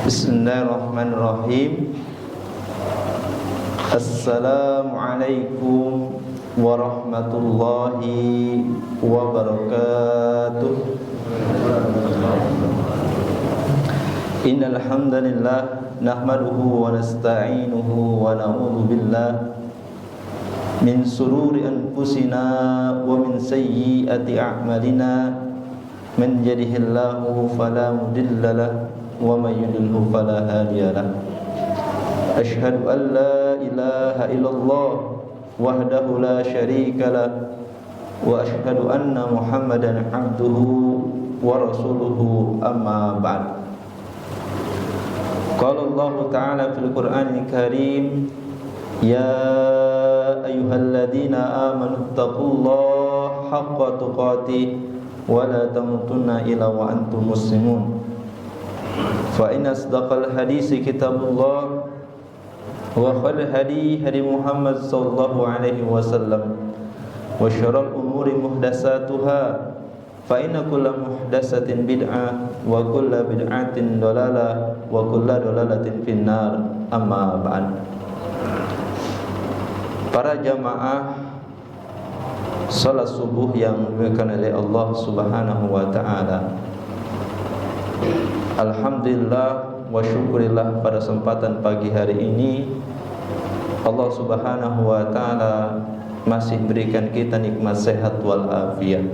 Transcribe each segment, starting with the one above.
Bismillahirrahmanirrahim. Assalamualaikum warahmatullahi wabarakatuh. Innal hamdalillah nahmaduhu wa nasta'inuhu wa na'udzu billah min sururi anfusina wa min sayyiati a'malina. Man yahdihillahu fala mudilla lahu wa may yudlilhu fala hadiya lahu. Asyhadu an la ilaha illallah wahdahu la syarika lahu wa asyhadu anna Muhammadan abduhu wa rasuluhu, amma ba'd. Qala Allah Ta'ala fil Qur'anil Karim, ya ayyuhalladzina amanu taqullaha haqqa tuqatih wa la tamutunna illa wa antum muslimun. Fa inna asdaqal hadisi kitabullah wa khairul hadi hadi Muhammad sallallahu alaihi wasallam wa syarrul umuri muhdatsatuha fa inna kulla muhdatsatin bid'ah wa kulla bid'atin dhalalah wa kulla dhalalatin finnar, amma ba'd. Para jamaah salat subuh yang dimuliakan oleh Allah Subhanahu wa taala, alhamdulillah wa syukurillah, pada kesempatan pagi hari ini Allah Subhanahu wa taala masih berikan kita nikmat sehat wal afiat.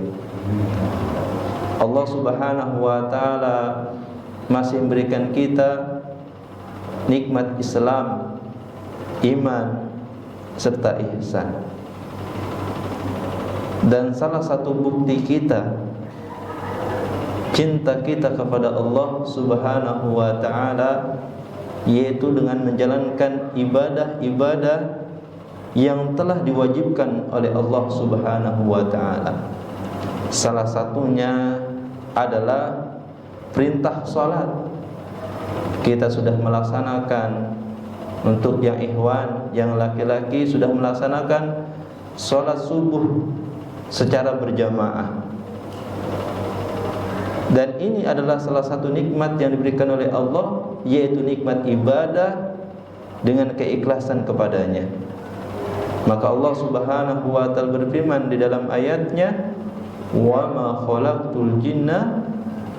Allah Subhanahu wa taala masih memberikan kita nikmat Islam, iman serta ihsan. Dan salah satu bukti kita cinta kita kepada Allah Subhanahu wa ta'ala yaitu dengan menjalankan ibadah-ibadah yang telah diwajibkan oleh Allah Subhanahu wa ta'ala. Salah satunya adalah perintah salat. Kita sudah melaksanakan, untuk yang ikhwan, yang laki-laki sudah melaksanakan salat subuh secara berjamaah. Dan ini adalah salah satu nikmat yang diberikan oleh Allah, yaitu nikmat ibadah dengan keikhlasan kepadanya. Maka Allah Subhanahu wa ta'ala berfirman di dalam ayatnya, wa ma khalaqtul jinna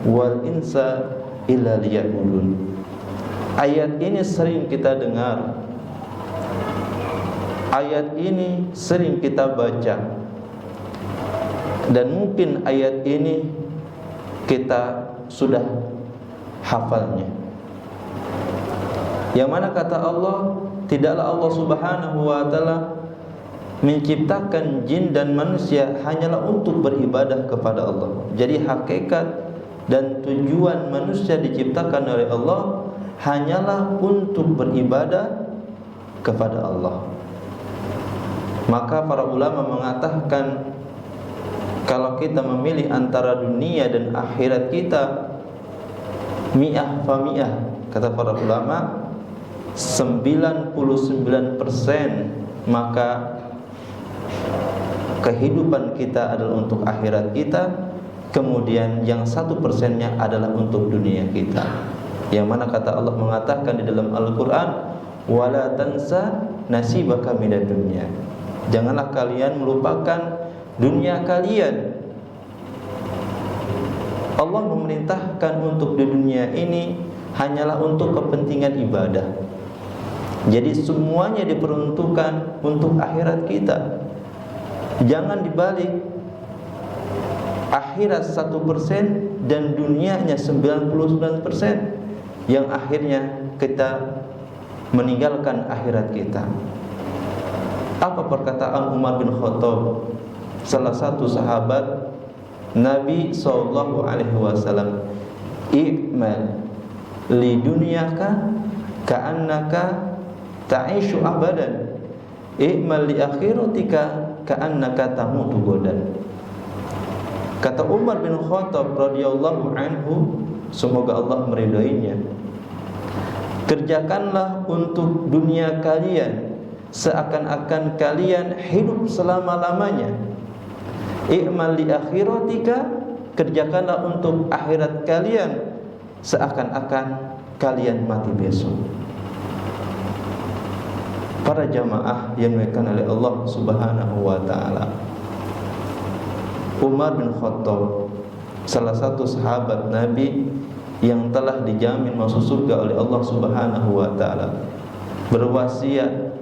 wal insa illa liya'budun. Ayat ini sering kita dengar, ayat ini sering kita baca, dan mungkin ayat ini kita sudah hafalnya. Yang mana kata Allah, tidaklah Allah Subhanahu wa ta'ala menciptakan jin dan manusia hanyalah untuk beribadah kepada Allah. Jadi hakikat dan tujuan manusia diciptakan oleh Allah hanyalah untuk beribadah kepada Allah. Maka para ulama mengatakan, kalau kita memilih antara dunia dan akhirat kita, mi'ah fa mi'ah, kata para ulama, 99%, maka kehidupan kita adalah untuk akhirat kita, kemudian yang 1%-nya adalah untuk dunia kita. Yang mana kata Allah mengatakan di dalam Al-Quran, wala tansa nasibaka minad dunya, janganlah kalian melupakan dunia kalian. Allah memerintahkan untuk di dunia ini hanyalah untuk kepentingan ibadah. Jadi semuanya diperuntukkan untuk akhirat kita. Jangan dibalik, akhirat 1% dan dunianya 99%, yang akhirnya kita meninggalkan akhirat kita. Apa perkataan Umar bin Khattab, salah satu sahabat Nabi sallallahu alaihi wasallam, i'mal li dunyaka ka'annaka ta'ishu abadan, i'mal li akhiratika ka'annaka tamutu godan. Kata Umar bin Khattab radhiyallahu anhu, semoga Allah meridainya, kerjakanlah untuk dunia kalian seakan-akan kalian hidup selama-lamanya. I'mal li akhiratika, kerjakanlah untuk akhirat kalian seakan-akan kalian mati besok. Para jamaah yang dimuliakan oleh Allah Subhanahu wa taala, Umar bin Khattab, salah satu sahabat Nabi yang telah dijamin masuk surga oleh Allah Subhanahu wa taala, berwasiat,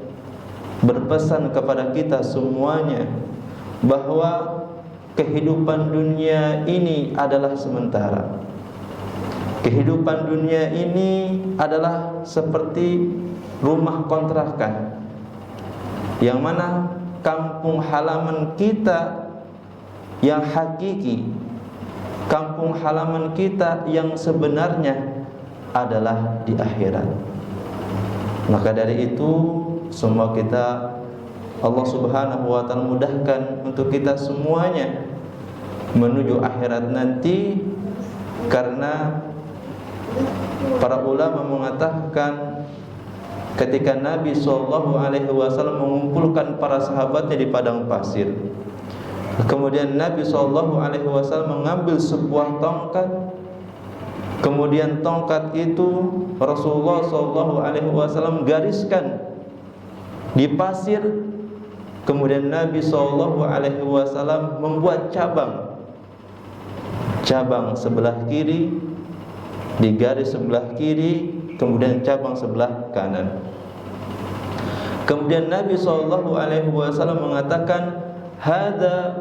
berpesan kepada kita semuanya bahwa kehidupan dunia ini adalah sementara. Kehidupan dunia ini adalah seperti rumah kontrakan, yang mana kampung halaman kita yang hakiki, kampung halaman kita yang sebenarnya adalah di akhirat. Maka dari itu semua kita, Allah Subhanahu wa taala mudahkan untuk kita semuanya menuju akhirat nanti, karena para ulama mengatakan ketika Nabi SAW mengumpulkan para sahabatnya di padang pasir, kemudian Nabi SAW mengambil sebuah tongkat, kemudian tongkat itu Rasulullah SAW gariskan di pasir, kemudian Nabi SAW membuat cabang sebelah kiri, di garis sebelah kiri, kemudian cabang sebelah kanan. Kemudian Nabi SAW mengatakan, "Hadza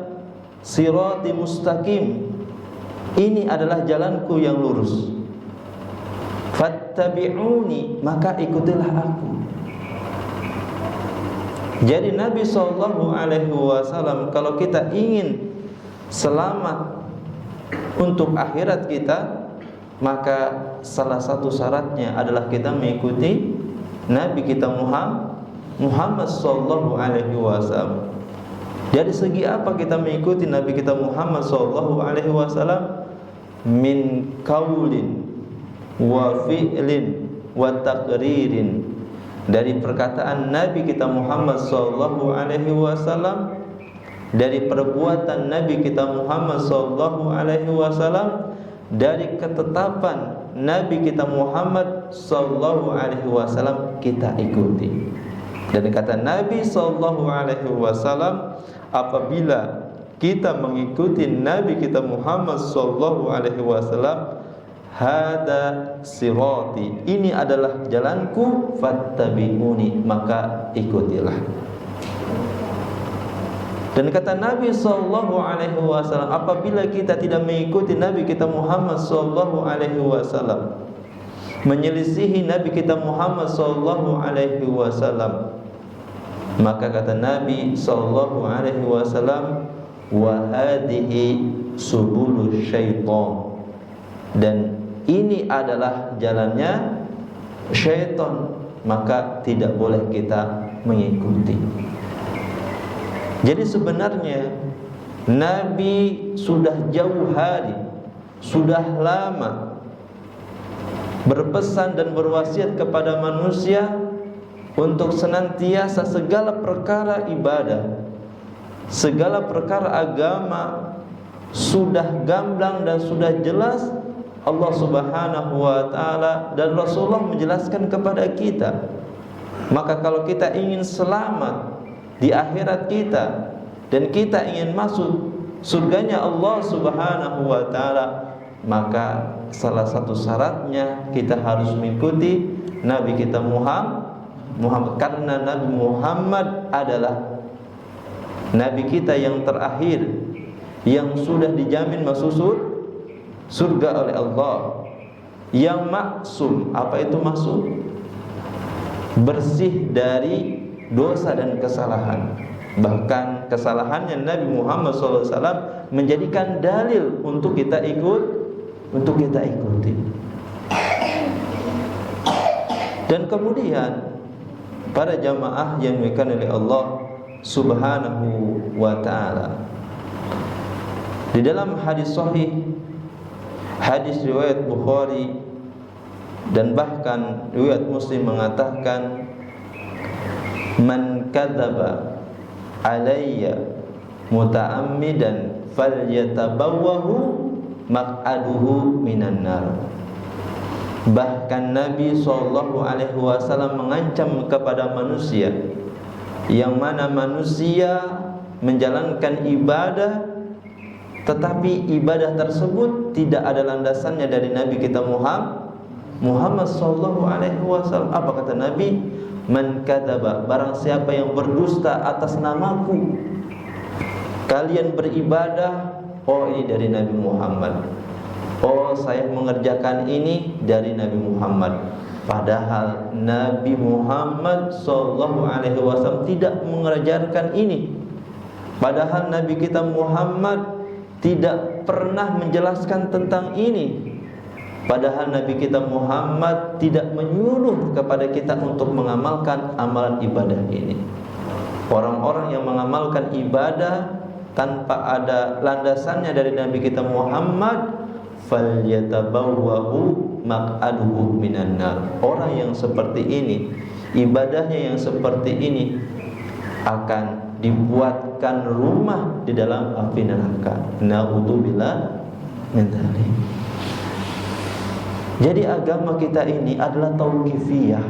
sirati mustaqim." Ini adalah jalanku yang lurus. Fattabi'uni, maka ikutilah aku. Jadi Nabi SAW, kalau kita ingin selamat untuk akhirat kita, maka salah satu syaratnya adalah kita mengikuti Nabi kita Muhammad SAW. Dari segi apa kita mengikuti Nabi kita Muhammad SAW? Min qaulin wa fi'lin wa taqririn. Dari perkataan Nabi kita Muhammad SAW, dari perbuatan Nabi kita Muhammad SAW, dari ketetapan Nabi kita Muhammad SAW kita ikuti. Dan kata Nabi SAW, apabila kita mengikuti Nabi kita Muhammad SAW, hada sirati, ini adalah jalanku, fattabi'uni, maka ikutilah. Dan kata Nabi SAW, apabila kita tidak mengikuti Nabi kita Muhammad SAW, menyelisihi Nabi kita Muhammad SAW, maka kata Nabi SAW, wa hadhihi subulus syaitan, dan ini adalah jalannya syaitan, maka tidak boleh kita mengikuti. Jadi sebenarnya Nabi sudah jauh hari, sudah lama berpesan dan berwasiat kepada manusia untuk senantiasa segala perkara ibadah, segala perkara agama sudah gamblang dan sudah jelas. Allah Subhanahu wa taala dan Rasulullah menjelaskan kepada kita. Maka kalau kita ingin selamat di akhirat kita dan kita ingin masuk surganya Allah Subhanahu wa taala, maka salah satu syaratnya kita harus mengikuti Nabi kita Muhammad, karena Nabi Muhammad adalah Nabi kita yang terakhir, yang sudah dijamin masuk surga oleh Allah, yang maksum. Apa itu maksum? Bersih dari dosa dan kesalahan. Bahkan kesalahannya Nabi Muhammad SAW menjadikan dalil untuk kita ikuti. Dan kemudian para jamaah yang dimuliakan oleh Allah Subhanahu wa taala, di dalam hadis sahih, hadis riwayat Bukhari dan bahkan riwayat Muslim mengatakan, man kadzaba alayya muta'ammidan falyatabawwahu maq'aduhu minan nar. Bahkan Nabi SAW mengancam kepada manusia, yang mana manusia menjalankan ibadah tetapi ibadah tersebut tidak ada landasannya dari Nabi kita Muhammad SAW. Apa kata Nabi? Man kadzaba, barang siapa yang berdusta atas namaku. Kalian beribadah, oh ini dari Nabi Muhammad, oh saya mengerjakan ini dari Nabi Muhammad. Padahal Nabi Muhammad SAW tidak mengajarkan ini. Padahal Nabi kita Muhammad tidak pernah menjelaskan tentang ini. Padahal Nabi kita Muhammad tidak menyuruh kepada kita untuk mengamalkan amalan ibadah ini. Orang-orang yang mengamalkan ibadah tanpa ada landasannya dari Nabi kita Muhammad, falyatabawwahu maq'aduhu minan nar. Orang yang seperti ini, ibadahnya yang seperti ini akan dibuatkan rumah di dalam api neraka. Na'udzubillah min dzalik. Jadi agama kita ini adalah tauqifiyah.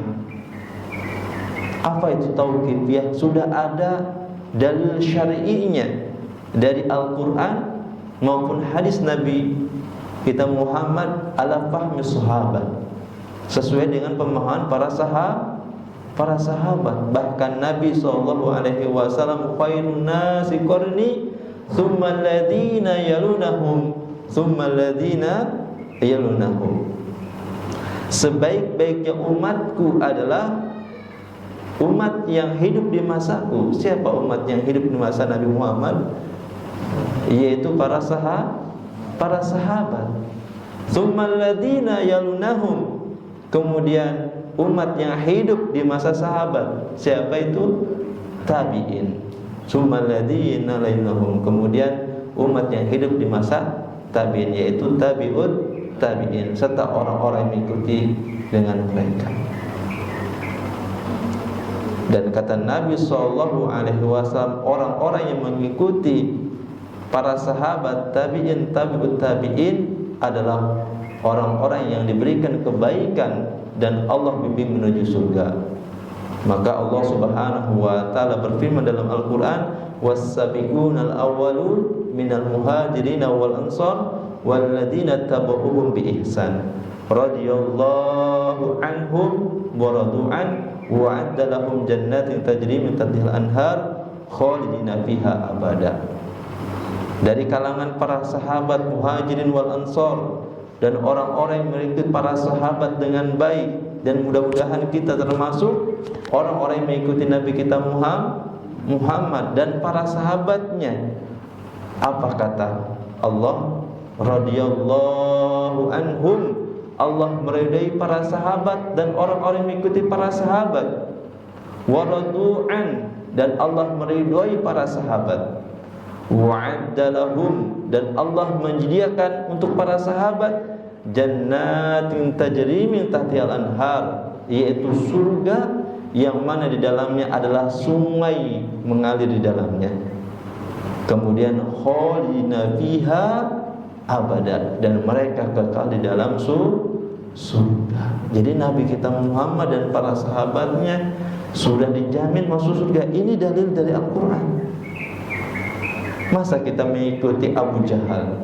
Apa itu tauqifiyah? Sudah ada dalil syar'inya dari Al-Qur'an maupun hadis Nabi kita Muhammad ala fahmi sahabat, sesuai dengan pemahaman para sahabat. Bahkan Nabi SAW, khairun nasi qarni thumma alladhina yalunahum thumma alladhina yalunahum. Sebaik-baiknya umatku adalah umat yang hidup di masaku. Siapa umat yang hidup di masa Nabi Muhammad? Yaitu para sahabat. Tsummal ladzina yalunahum. Kemudian umat yang hidup di masa sahabat. Siapa itu? Tabi'in. Tsummal ladzina yalunahum. Kemudian umat yang hidup di masa tabi'in, yaitu tabi'ut tabi'in, serta orang-orang yang mengikuti dengan mereka. Dan kata Nabi SAW, orang-orang yang mengikuti para sahabat tabi'in, tabi'ut tabi'in adalah orang-orang yang diberikan kebaikan dan Allah bimbing menuju surga. Maka Allah Subhanahu wa taala berfirman dalam Al-Qur'an, was-sabiqunal awwalun minal muhajirin wal ansar walladzina tabauhum bi ihsan radhiyallahu anhum wa radu'an wa 'adda lahum jannatin tajri min tahtiha al-anhar khalidina fiha abada. Dari kalangan para sahabat muhajirin wal ansar dan orang-orang yang mengikuti para sahabat dengan baik, dan mudah-mudahan kita termasuk orang-orang yang mengikuti Nabi kita Muhammad dan para sahabatnya. Apa kata Allah? Radhiyallahu anhum. Allah meridai para sahabat dan orang-orang yang mengikuti para sahabat. Wa radu'an, dan Allah meridai para sahabat. Wa'adda lahum, dan Allah menyediakan untuk para sahabat jannatin tajri min tahtihal anhar, yaitu surga yang mana di dalamnya adalah sungai mengalir di dalamnya. Kemudian khalidina fiha abada, dan mereka kekal di dalam surga. Jadi Nabi kita Muhammad dan para sahabatnya sudah dijamin masuk surga. Ini dalil dari Al-Quran. Masa kita mengikuti Abu Jahal?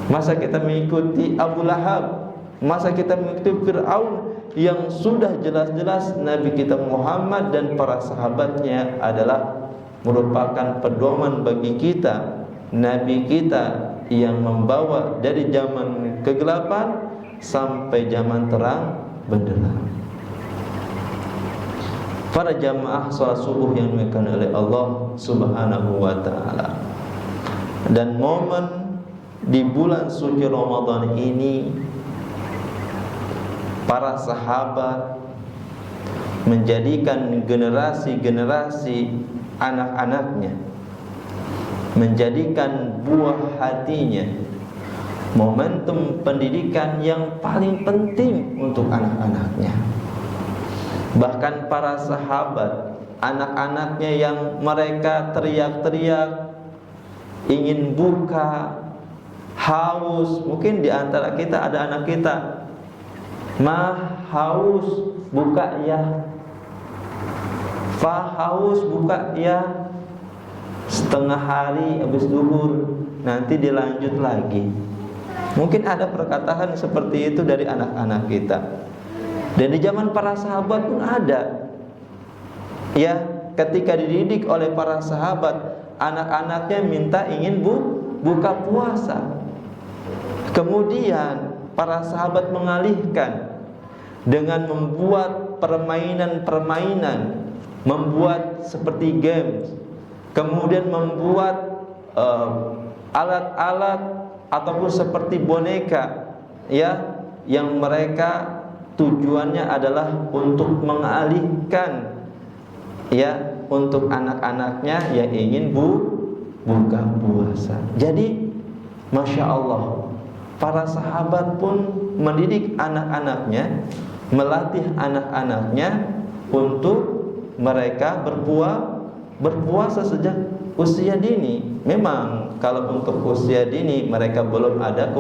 Masa kita mengikuti Abu Lahab? Masa kita mengikuti Fir'aun yang sudah jelas-jelas Nabi kita Muhammad dan para sahabatnya adalah merupakan pedoman bagi kita, Nabi kita yang membawa dari zaman kegelapan sampai zaman terang benderang. Para jamaah salat subuh yang dimuliakan oleh Allah Subhanahu wa taala. Dan momen di bulan suci Ramadan ini, para sahabat menjadikan generasi-generasi anak-anaknya, menjadikan buah hatinya momentum pendidikan yang paling penting untuk anak-anaknya. Bahkan para sahabat, anak-anaknya yang mereka teriak-teriak ingin buka, haus. Mungkin di antara kita ada anak kita Ma haus, buka ya. Fa haus, buka ya. Setengah hari habis zuhur, nanti dilanjut lagi. Mungkin ada perkataan seperti itu dari anak-anak kita. Dan di zaman para sahabat pun ada. Ya, ketika dididik oleh para sahabat, anak-anaknya minta ingin buka puasa. Kemudian para sahabat mengalihkan dengan membuat permainan-permainan, membuat seperti games, kemudian membuat alat-alat ataupun seperti boneka, ya, yang mereka tujuannya adalah untuk mengalihkan, ya, untuk anak-anaknya yang ingin buka puasa. Jadi Masya Allah, para sahabat pun mendidik anak-anaknya, melatih anak-anaknya untuk mereka berpuasa sejak usia dini. Memang kalau untuk usia dini mereka belum ada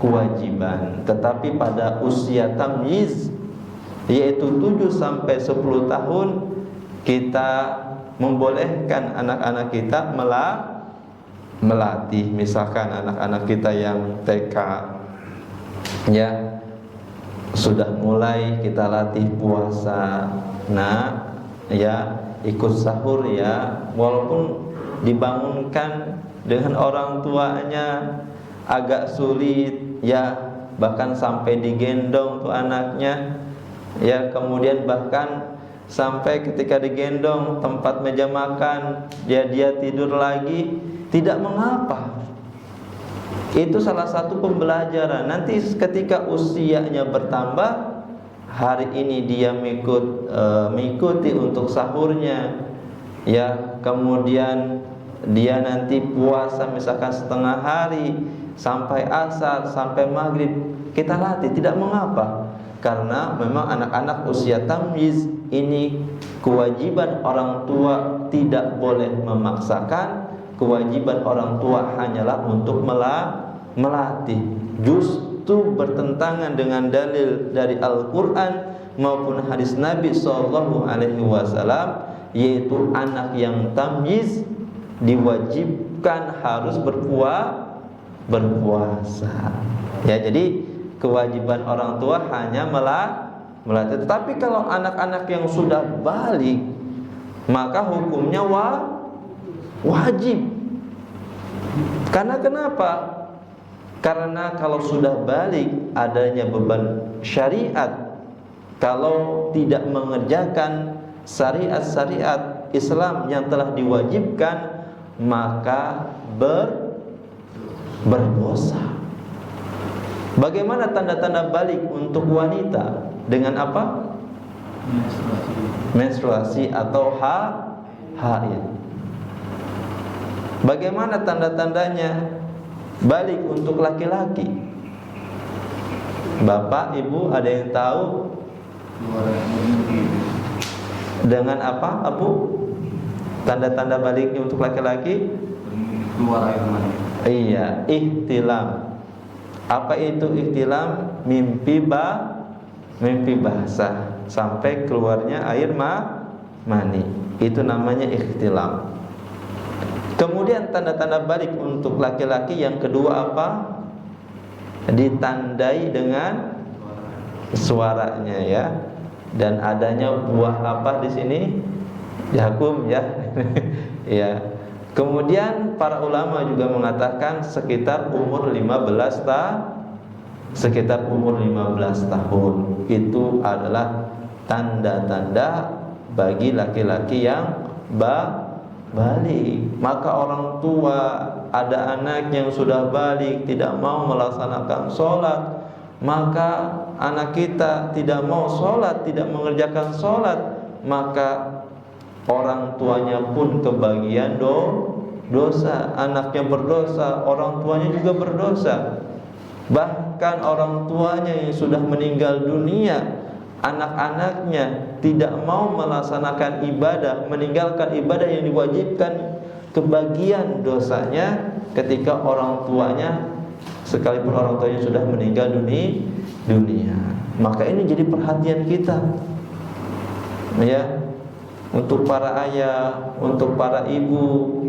kewajiban, tetapi pada usia tamyiz, yaitu 7 sampai 10 tahun, kita membolehkan anak-anak kita melatih. Misalkan anak-anak kita yang TK, ya, sudah mulai kita latih puasa. Nah, ya, ikut sahur ya, walaupun dibangunkan dengan orang tuanya agak sulit, ya, bahkan sampai digendong tuh anaknya, ya, kemudian bahkan sampai ketika digendong tempat meja makan dia tidur lagi, tidak mengapa. Itu salah satu pembelajaran. Nanti ketika usianya bertambah, hari ini dia mengikuti untuk sahurnya, ya, kemudian dia nanti puasa misalkan setengah hari sampai asar, sampai maghrib, kita latih, tidak mengapa. Karena memang anak-anak usia tamyiz ini kewajiban orang tua tidak boleh memaksakan. Kewajiban orang tua hanyalah untuk melatih. Justru bertentangan dengan dalil dari Al-Quran maupun hadis Nabi SAW, yaitu anak yang tamyiz diwajibkan harus berpuasa. Ya, jadi kewajiban orang tua hanya melatih. Tetapi kalau anak-anak yang sudah balik, maka hukumnya wajib. Karena kenapa? Karena kalau sudah balik adanya beban syariat. Kalau tidak mengerjakan syariat-syariat Islam yang telah diwajibkan, maka berdosa. Bagaimana tanda-tanda balik untuk wanita? Dengan apa? Menstruasi atau haid. Bagaimana tanda-tandanya balik untuk laki-laki? Bapak, Ibu, ada yang tahu? Dengan apa, Abu? Tanda-tanda baliknya untuk laki-laki? Keluar air mani. Iya, ihtilam. Apa itu ihtilam? Mimpi basah sampai keluarnya air mani. Itu namanya ihtilam. Kemudian tanda-tanda balik untuk laki-laki yang kedua apa? Ditandai dengan suaranya, ya. Dan adanya buah apa di sini? Jagung, ya. Ya. Kemudian para ulama juga mengatakan sekitar umur 15 tahun itu adalah tanda-tanda bagi laki-laki yang balik. Maka orang tua, ada anak yang sudah balik tidak mau melaksanakan sholat, maka anak kita tidak mau sholat, tidak mengerjakan sholat, maka orang tuanya pun kebagian dosa. Anaknya berdosa, orang tuanya juga berdosa. Bahkan orang tuanya yang sudah meninggal dunia, anak-anaknya tidak mau melaksanakan ibadah, meninggalkan ibadah yang diwajibkan, kebagian dosanya ketika orang tuanya sekalipun orang tuanya sudah meninggal dunia. Maka ini jadi perhatian kita, ya, untuk para ayah, untuk para ibu,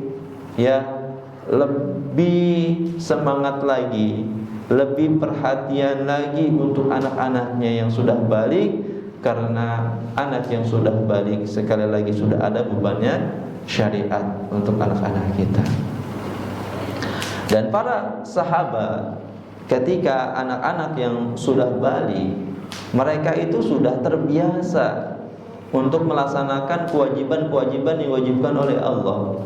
ya, lebih semangat lagi, lebih perhatian lagi untuk anak-anaknya yang sudah balik, karena anak yang sudah balik sekali lagi sudah ada bebannya syariat untuk anak-anak kita. Dan para sahabat ketika anak-anak yang sudah balik, mereka itu sudah terbiasa untuk melaksanakan kewajiban-kewajiban yang diwajibkan oleh Allah.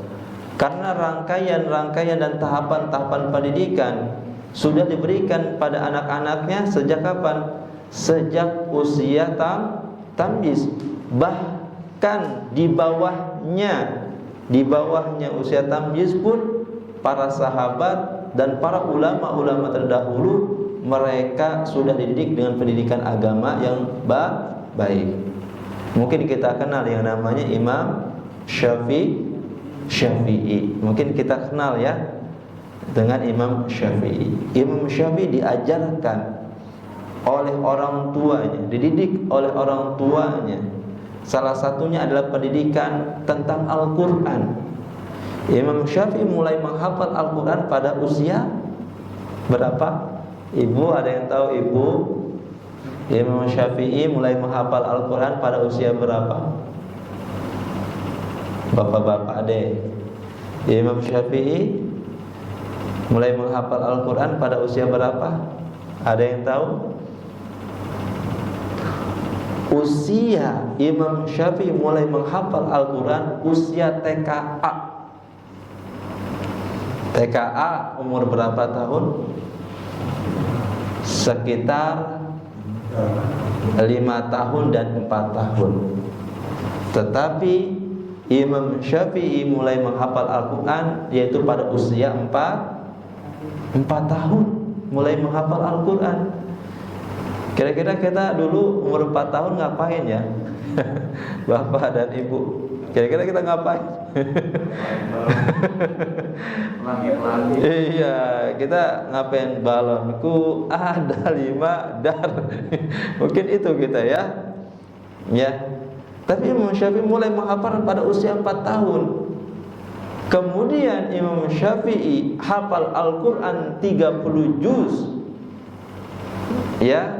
Karena rangkaian-rangkaian dan tahapan-tahapan pendidikan sudah diberikan pada anak-anaknya sejak kapan? Sejak usia tamyiz. Bahkan di bawahnya usia tamyiz pun para sahabat dan para ulama-ulama terdahulu mereka sudah dididik dengan pendidikan agama yang baik. Mungkin kita kenal yang namanya Imam Syafi'i. Mungkin kita kenal ya dengan Imam Syafi'i. Imam Syafi'i diajarkan oleh orang tuanya, dididik oleh orang tuanya. Salah satunya adalah pendidikan tentang Al-Quran. Imam Syafi'i mulai menghafal Al-Quran pada usia berapa? Ibu, ada yang tahu ibu? Imam Syafi'i mulai menghafal Al-Quran pada usia berapa? Bapak-bapak adek, Imam Syafi'i mulai menghafal Al-Quran pada usia berapa? Ada yang tahu? Usia Imam Syafi'i mulai menghafal Al-Quran usia TKA. TKA umur berapa tahun? Sekitar 5 tahun dan 4 tahun. Tetapi Imam Syafi'i mulai menghafal Al-Quran yaitu pada usia 4 tahun mulai menghafal Al-Quran. Kira-kira kita dulu umur 4 tahun ngapain ya? Bapak dan ibu, kira-kira kita ngapain? Iya, kita ngapain? Balonku ada 5 dar. Mungkin itu kita ya. Ya. Tapi Imam Syafi'i mulai menghafal pada usia 4 tahun. Kemudian Imam Syafi'i hafal Al-Quran 30 juz, ya,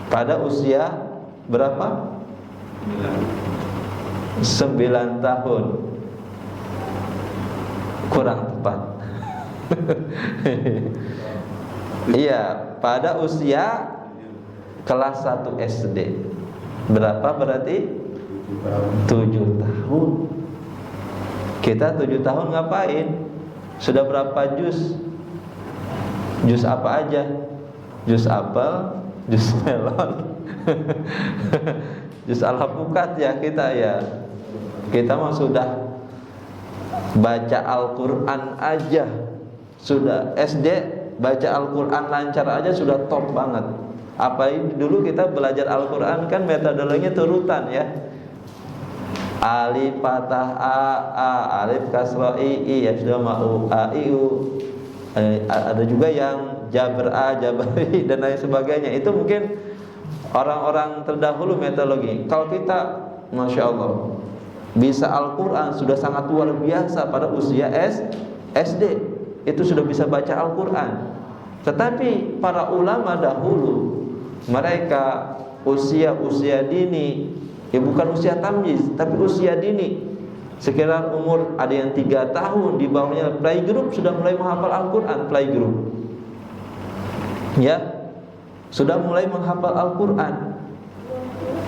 pada usia berapa? 9 tahun. Kurang tepat. Iya, pada usia kelas 1 SD. Berapa berarti? 7 tahun. Kita 7 tahun ngapain? Sudah berapa juz? Juz apa aja? Juz apel, juz melon, juz alpukat ya kita ya. Kita mah sudah baca Al-Quran aja, sudah SD baca Al-Quran lancar aja sudah top banget. Apalagi dulu kita belajar Al-Quran kan metodologinya turutan ya. Alif fathah a, alif kasrah i, ya sudah mau a i u. Ada juga yang jabr a, jabr i dan lain sebagainya. Itu mungkin orang-orang terdahulu metodologi. Kalau kita, masya Allah, bisa Al-Quran sudah sangat luar biasa pada usia SD. Itu sudah bisa baca Al-Quran. Tetapi para ulama dahulu, mereka usia dini, ya bukan usia tamyiz, tapi usia dini, sekitar umur ada yang 3 tahun, di bawahnya playgroup sudah mulai menghafal Al-Quran. Playgroup, ya, sudah mulai menghafal Al-Quran.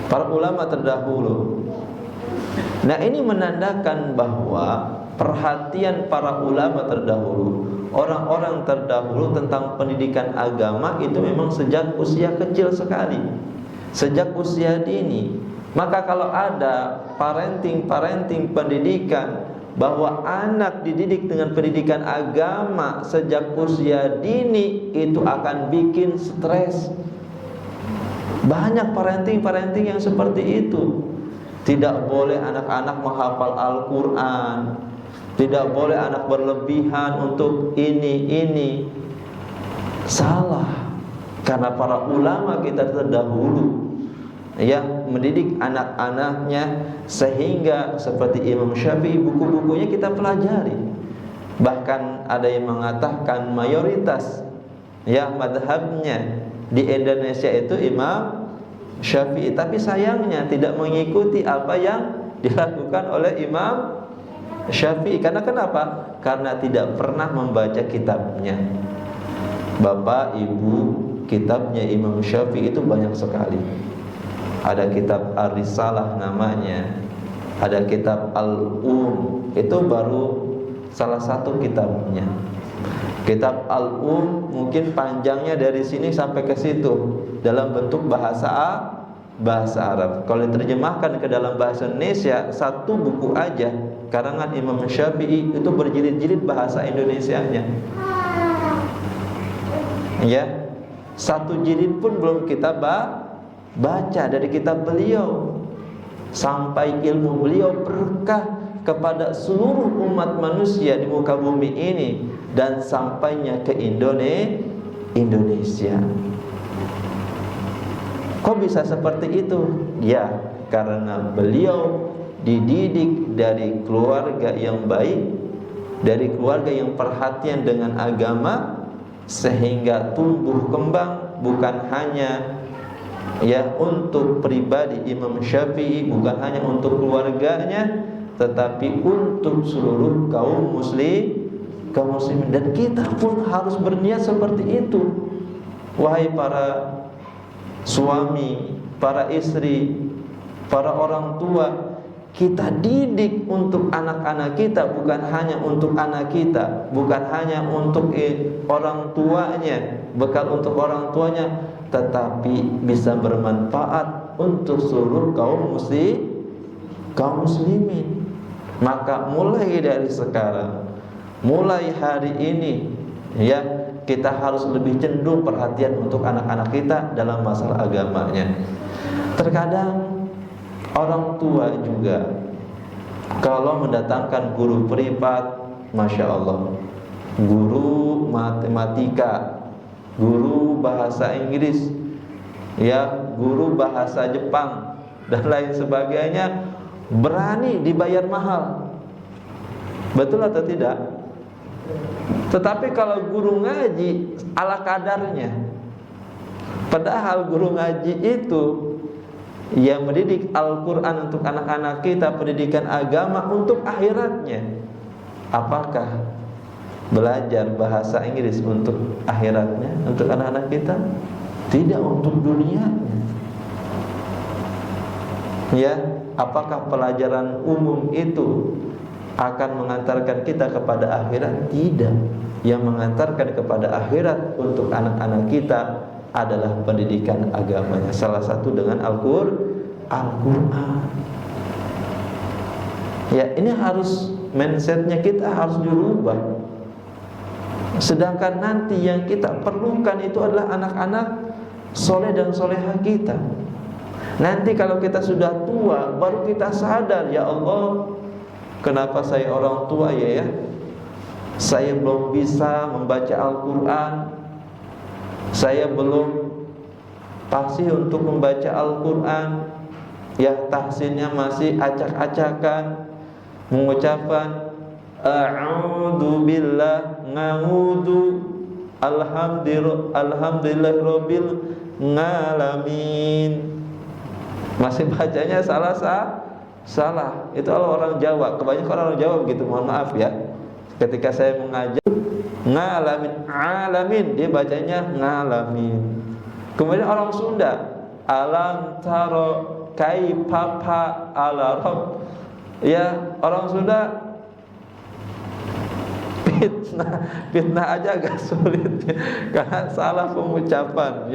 Para ulama terdahulu. Nah, ini menandakan bahwa perhatian para ulama terdahulu, orang-orang terdahulu tentang pendidikan agama itu memang sejak usia kecil sekali, sejak usia dini. Maka kalau ada parenting pendidikan bahwa anak dididik dengan pendidikan agama sejak usia dini, itu akan bikin stres. Banyak parenting yang seperti itu. Tidak boleh anak-anak menghafal Al-Quran, tidak boleh anak berlebihan untuk ini. Salah. Karena para ulama kita terdahulu yang mendidik anak-anaknya sehingga seperti Imam Syafi'i, buku-bukunya kita pelajari. Bahkan ada yang mengatakan mayoritas madhabnya di Indonesia itu Imam Syafi'i, tapi sayangnya tidak mengikuti apa yang dilakukan oleh Imam Syafi'i. Karena kenapa? Karena tidak pernah membaca kitabnya. Bapak, Ibu, kitabnya Imam Syafi'i itu banyak sekali. Ada kitab Ar-Risalah namanya, ada kitab Al-Um, itu baru salah satu kitabnya. Kitab Al-Um mungkin panjangnya dari sini sampai ke situ dalam bentuk bahasa Arab. Kalau diterjemahkan ke dalam bahasa Indonesia, satu buku aja karangan Imam Syafi'i itu berjilid-jilid bahasa Indonesianya. Ya, satu jilid pun belum kita baca dari kitab beliau. Sampai ilmu beliau berkah kepada seluruh umat manusia di muka bumi ini dan sampainya ke Indonesia. Kok bisa seperti itu? Ya, karena beliau dididik dari keluarga yang baik, dari keluarga yang perhatian dengan agama, sehingga tumbuh kembang bukan hanya untuk pribadi Imam Syafi'i, bukan hanya untuk keluarganya, tetapi untuk seluruh kaum muslimin. Dan kita pun harus berniat seperti itu. Wahai para suami, para istri, para orang tua, kita didik untuk anak-anak kita, bukan hanya untuk anak kita, bukan hanya untuk orang tuanya, bekal untuk orang tuanya, tetapi bisa bermanfaat untuk seluruh kaum muslimin. Maka mulai dari sekarang, mulai hari ini, kita harus lebih cenderung perhatian untuk anak-anak kita dalam masalah agamanya. Terkadang orang tua juga kalau mendatangkan guru privat, Masya Allah, guru matematika, guru bahasa Inggris, guru bahasa Jepang dan lain sebagainya, berani dibayar mahal. Betul atau tidak? Tetapi kalau guru ngaji ala kadarnya, padahal guru ngaji itu yang mendidik Al-Quran untuk anak-anak kita, pendidikan agama untuk akhiratnya. Apakah belajar bahasa Inggris untuk akhiratnya, untuk anak-anak kita? Tidak, untuk dunianya. Apakah pelajaran umum itu akan mengantarkan kita kepada akhirat? Tidak. Yang mengantarkan kepada akhirat untuk anak-anak kita adalah pendidikan agamanya. Salah satu dengan Al-Quran. Ini harus mindsetnya kita harus dirubah. Sedangkan nanti yang kita perlukan itu adalah anak-anak soleh dan solehah kita. Nanti kalau kita sudah tua, baru kita sadar, ya Allah, kenapa saya orang tua ya? Saya belum bisa membaca Al-Quran, saya belum fasih untuk membaca Al-Quran, tahsinnya masih acak-acakan, mengucapkan a'udzu billah, nga'udzu, alhamdulillahirabbil alamin. Masih bacanya salah. Itu orang Jawa, kebanyakan orang Jawa begitu, mohon maaf ya. Ketika saya mengajar alamin, dia bacanya ngalamin. Kemudian orang Sunda, alam taro kaipapa ala rob. Orang Sunda fitnah aja agak sulit karena salah pengucapan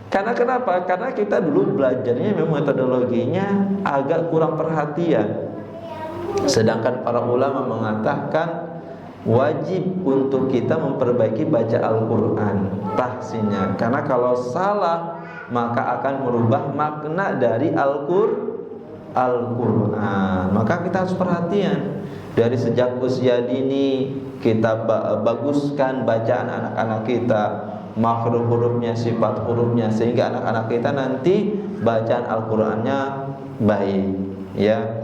Karena kenapa? Karena kita dulu belajarnya memang metodologinya agak kurang perhatian. Sedangkan para ulama mengatakan wajib untuk kita memperbaiki baca Al-Quran, tahsinnya. Karena kalau salah maka akan merubah makna dari Al-Quran. Maka kita harus perhatian. Dari sejak usia dini kita baguskan bacaan anak-anak kita. makhraj hurufnya, sifat hurufnya, sehingga anak-anak kita nanti bacaan Al-Qur'annya baik, ya.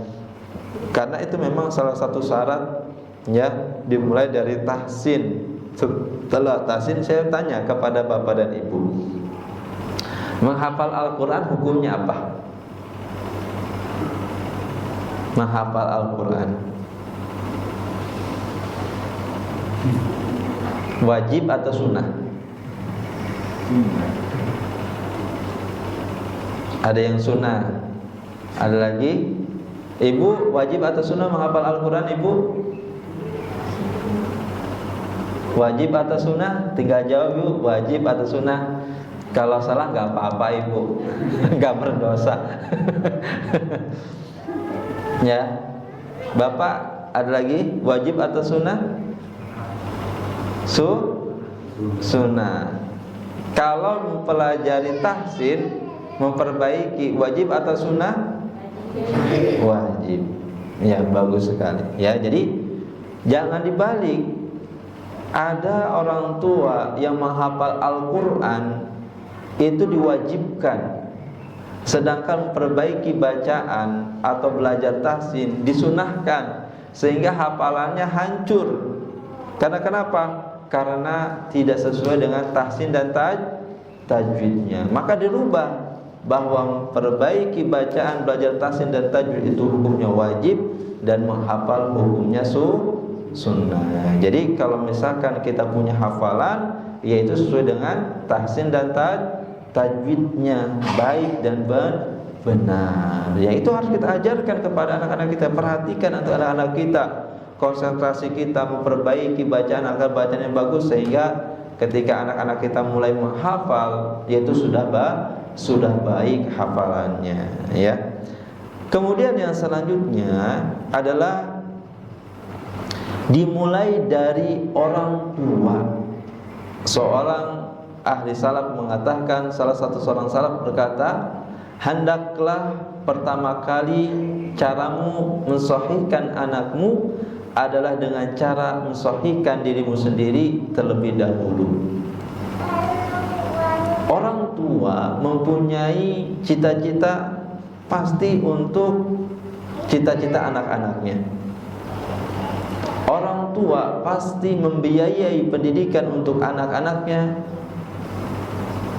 Karena itu memang salah satu syarat, ya, dimulai dari tahsin. Setelah tahsin saya tanya kepada bapak dan ibu, menghafal Al-Qur'an hukumnya apa? Menghafal Al-Qur'an wajib atau sunnah? Ada yang sunnah, ada lagi. Ibu, wajib atau sunnah menghafal Al-Quran, ibu? Wajib atau sunnah? Tinggal jawab, ibu, wajib atau sunnah. Kalau salah nggak apa-apa, ibu, nggak berdosa. Ya, bapak, ada lagi, wajib atau sunnah? Sunnah. Kalau mempelajari tahsin, memperbaiki, wajib atau sunnah? Wajib. Ya, bagus sekali. Ya, jadi jangan dibalik. Ada orang tua yang menghafal Al-Qur'an itu diwajibkan, sedangkan memperbaiki bacaan atau belajar tahsin disunahkan, sehingga hafalannya hancur. Karena kenapa? Karena tidak sesuai dengan tahsin dan tajwidnya. Maka dirubah bahwa memperbaiki bacaan, belajar tahsin dan tajwid itu hukumnya wajib, dan menghafal hukumnya sunnah. Jadi kalau misalkan kita punya hafalan, yaitu sesuai dengan tahsin dan tajwidnya baik dan benar, ya itu harus kita ajarkan kepada anak-anak kita. Perhatikan untuk anak-anak kita, konsentrasi kita memperbaiki bacaan agar bacaannya bagus, sehingga ketika anak-anak kita mulai menghafal, yaitu sudah baik hafalannya, ya. Kemudian yang selanjutnya adalah dimulai dari orang tua. Seorang ahli salaf mengatakan, salah satu seorang salaf berkata, hendaklah pertama kali caramu mensahihkan anakmu adalah dengan cara mensahihkan dirimu sendiri terlebih dahulu. Orang tua mempunyai cita-cita pasti untuk cita-cita anak-anaknya. Orang tua pasti membiayai pendidikan untuk anak-anaknya,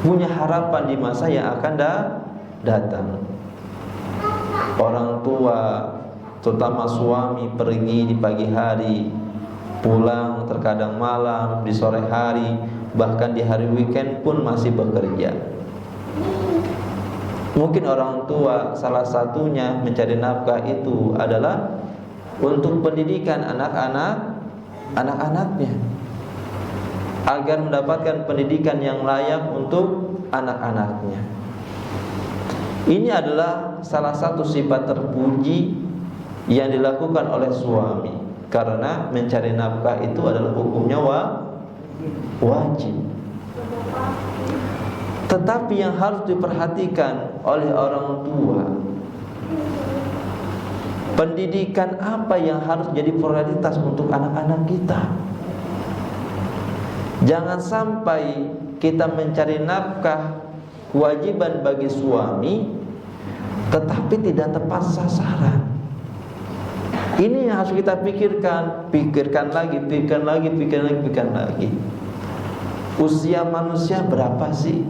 punya harapan di masa yang akan datang. Orang tua, terutama suami, pergi di pagi hari, pulang terkadang malam, di sore hari, bahkan di hari weekend pun masih bekerja. Mungkin orang tua salah satunya mencari nafkah itu adalah untuk pendidikan anak-anaknya, agar mendapatkan pendidikan yang layak untuk anak-anaknya. Ini adalah salah satu sifat terpuji yang dilakukan oleh suami, karena mencari nafkah itu adalah hukumnya wajib. Tetapi yang harus diperhatikan oleh orang tua, pendidikan apa yang harus jadi prioritas untuk anak-anak kita. Jangan sampai kita mencari nafkah kewajiban bagi suami, tetapi tidak tepat sasaran. Ini yang harus kita pikirkan lagi. Usia manusia berapa sih?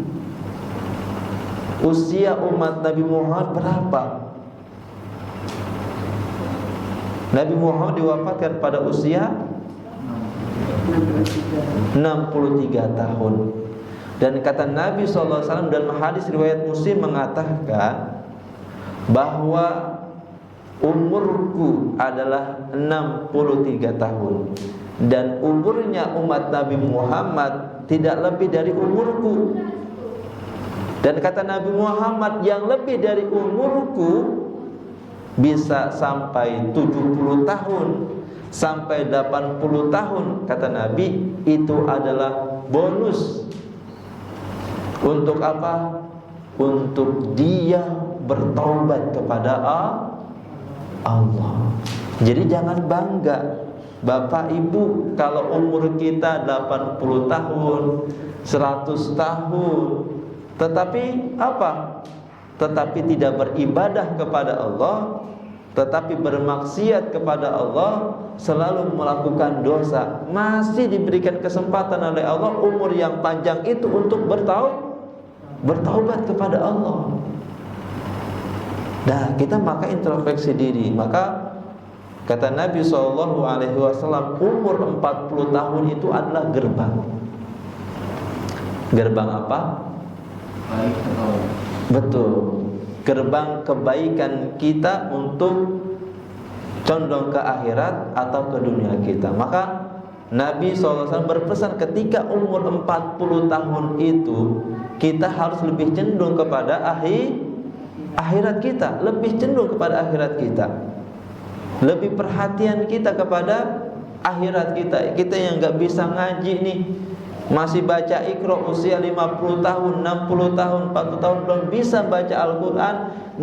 Usia umat Nabi Muhammad berapa? Nabi Muhammad diwafatkan pada usia 63 tahun. Dan kata Nabi SAW dalam hadis riwayat Muslim mengatakan bahwa umurku adalah 63 tahun, dan umurnya umat Nabi Muhammad tidak lebih dari umurku. Dan kata Nabi Muhammad, yang lebih dari umurku bisa sampai 70 tahun, sampai 80 tahun. Kata Nabi, itu adalah bonus. Untuk apa? Untuk dia bertaubat kepada Allah. Jadi jangan bangga Bapak Ibu, kalau umur kita 80 tahun, 100 tahun, tetapi apa? Tetapi tidak beribadah kepada Allah, tetapi bermaksiat kepada Allah, selalu melakukan dosa, masih diberikan kesempatan oleh Allah umur yang panjang itu untuk bertaubat kepada Allah. Nah, kita maka introspeksi diri. Maka kata Nabi SAW, umur 40 tahun itu adalah gerbang. Gerbang apa? Baik atau Betul. Gerbang kebaikan kita untuk condong ke akhirat atau ke dunia kita. Maka Nabi SAW berpesan ketika umur 40 tahun itu kita harus lebih cenderung kepada akhirat kita, lebih cenderung kepada akhirat kita, lebih perhatian kita kepada akhirat kita. Kita yang gak bisa ngaji nih, masih baca Iqra usia 50 tahun, 60 tahun, 40 tahun belum bisa baca Al-Quran,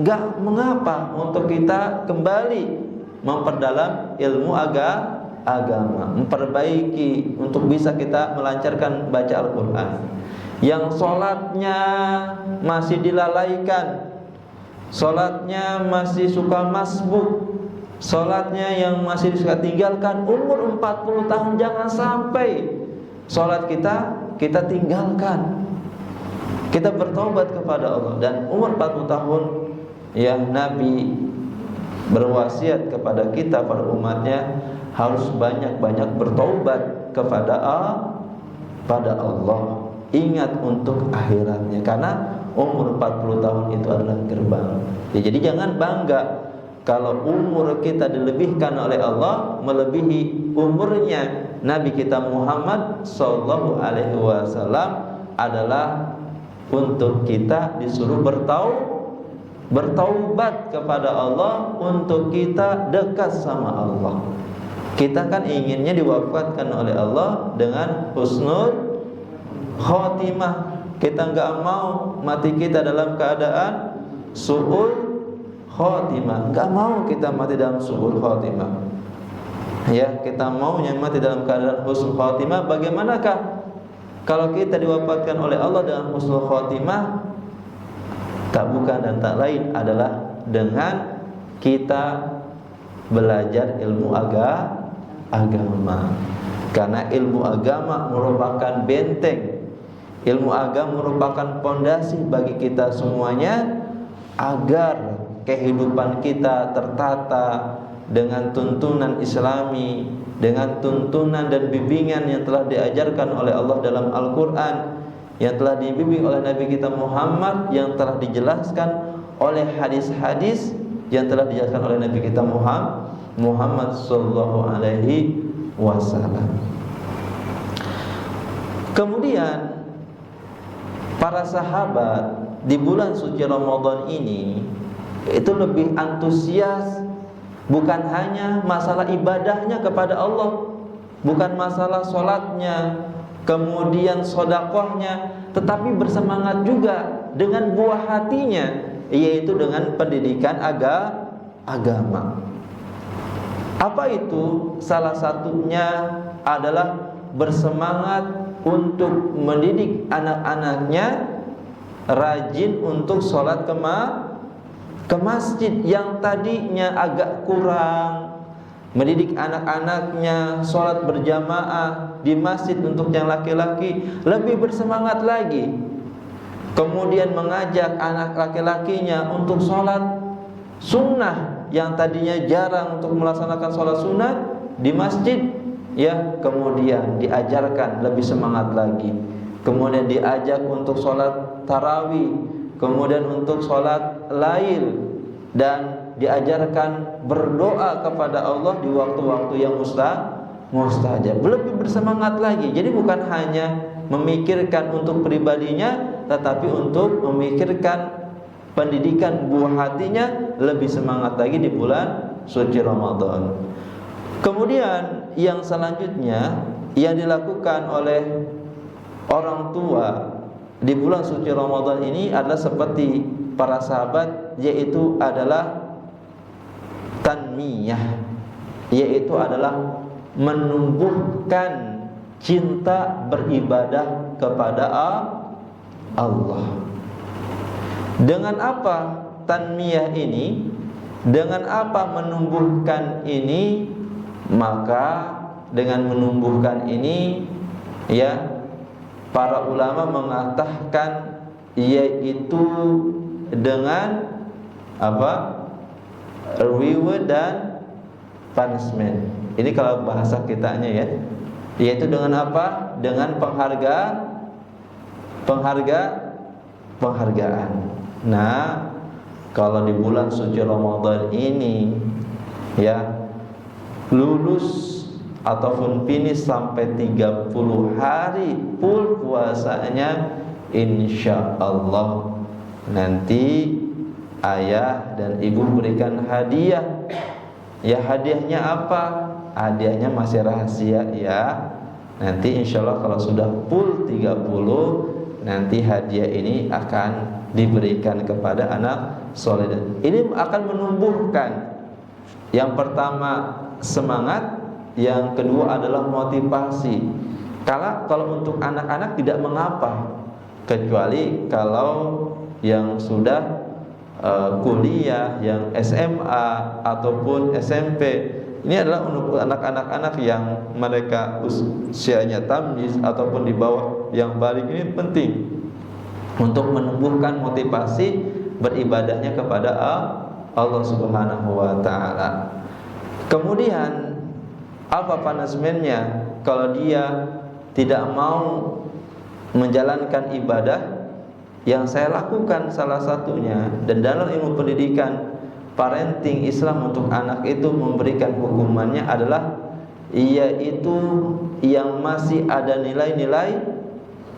gak mengapa untuk kita kembali memperdalam ilmu agama, memperbaiki untuk bisa kita melancarkan baca Al-Quran. Yang sholatnya masih dilalaikan, sholatnya masih suka masbuk, sholatnya yang masih suka tinggalkan, umur 40 tahun jangan sampai sholat kita tinggalkan. Kita bertaubat kepada Allah. Dan umur 40 tahun ya, Nabi berwasiat kepada kita, para umatnya, harus banyak-banyak bertaubat kepada Allah. Ingat untuk akhiratnya, karena umur 40 tahun itu adalah gerbang. Ya, jadi jangan bangga kalau umur kita dilebihkan oleh Allah melebihi umurnya Nabi kita Muhammad sallallahu alaihi wasallam, adalah untuk kita disuruh bertaubat kepada Allah, untuk kita dekat sama Allah. Kita kan inginnya diwafatkan oleh Allah dengan husnul khotimah. Kita enggak mau mati kita dalam keadaan su'ul khotimah. Enggak mau kita mati dalam su'ul khotimah. Ya, kita maunya mati dalam keadaan husnul khotimah. Bagaimanakah kalau kita diwafatkan oleh Allah dengan husnul khotimah? Tak bukan dan tak lain adalah dengan kita belajar ilmu agama. Karena ilmu agama merupakan benteng, ilmu agama merupakan pondasi bagi kita semuanya, agar kehidupan kita tertata dengan tuntunan Islami, dengan tuntunan dan bimbingan yang telah diajarkan oleh Allah dalam Al-Quran, yang telah dibimbing oleh Nabi kita Muhammad, yang telah dijelaskan oleh hadis-hadis yang telah dijelaskan oleh Nabi kita Muhammad sallallahu alaihi wasallam. Kemudian para sahabat di bulan suci Ramadan ini itu lebih antusias, bukan hanya masalah ibadahnya kepada Allah, bukan masalah sholatnya, kemudian sodakohnya, tetapi bersemangat juga dengan buah hatinya, yaitu dengan pendidikan agama. Apa itu? Salah satunya adalah bersemangat untuk mendidik anak-anaknya rajin untuk sholat ke masjid, yang tadinya agak kurang. Mendidik anak-anaknya sholat berjamaah di masjid untuk yang laki-laki, lebih bersemangat lagi. Kemudian mengajak anak laki-lakinya untuk sholat sunnah, yang tadinya jarang untuk melaksanakan sholat sunnah di masjid, ya, kemudian diajarkan lebih semangat lagi. Kemudian diajak untuk sholat tarawih, kemudian untuk sholat lail, dan diajarkan berdoa kepada Allah di waktu-waktu yang mustajab. Lebih bersemangat lagi. Jadi bukan hanya memikirkan untuk pribadinya, tetapi untuk memikirkan pendidikan buah hatinya, lebih semangat lagi di bulan suci Ramadan. Kemudian yang selanjutnya yang dilakukan oleh orang tua di bulan suci Ramadan ini adalah seperti para sahabat, yaitu adalah tanmiyah, yaitu adalah menumbuhkan cinta beribadah kepada Allah. Dengan apa tanmiyah ini? Dengan apa menumbuhkan ini? Maka dengan menumbuhkan ini, ya, para ulama mengatakan yaitu dengan apa? Reward dan punishment. Ini kalau bahasa kitanya, ya. Yaitu dengan apa? Dengan penghargaan. Nah, kalau di bulan suci Ramadan ini, ya, lulus ataupun finish sampai 30 hari full puasanya, insya Allah nanti ayah dan ibu berikan hadiah. Ya, hadiahnya apa? Hadiahnya masih rahasia, ya. Nanti insya Allah kalau sudah full 30, nanti hadiah ini akan diberikan kepada anak soleh. Ini akan menumbuhkan, yang pertama semangat, yang kedua adalah motivasi. Kalau untuk anak-anak tidak mengapa, kecuali kalau yang sudah kuliah, yang SMA ataupun SMP. Ini adalah untuk anak-anak yang mereka usianya tamyiz ataupun di bawah yang balik. Ini penting untuk menumbuhkan motivasi beribadahnya kepada Allah Subhanahu wa taala. Kemudian apa punishment-nya kalau dia tidak mau menjalankan ibadah yang saya lakukan? Salah satunya, dan dalam ilmu pendidikan parenting Islam untuk anak itu memberikan hukumannya adalah yaitu yang masih ada nilai-nilai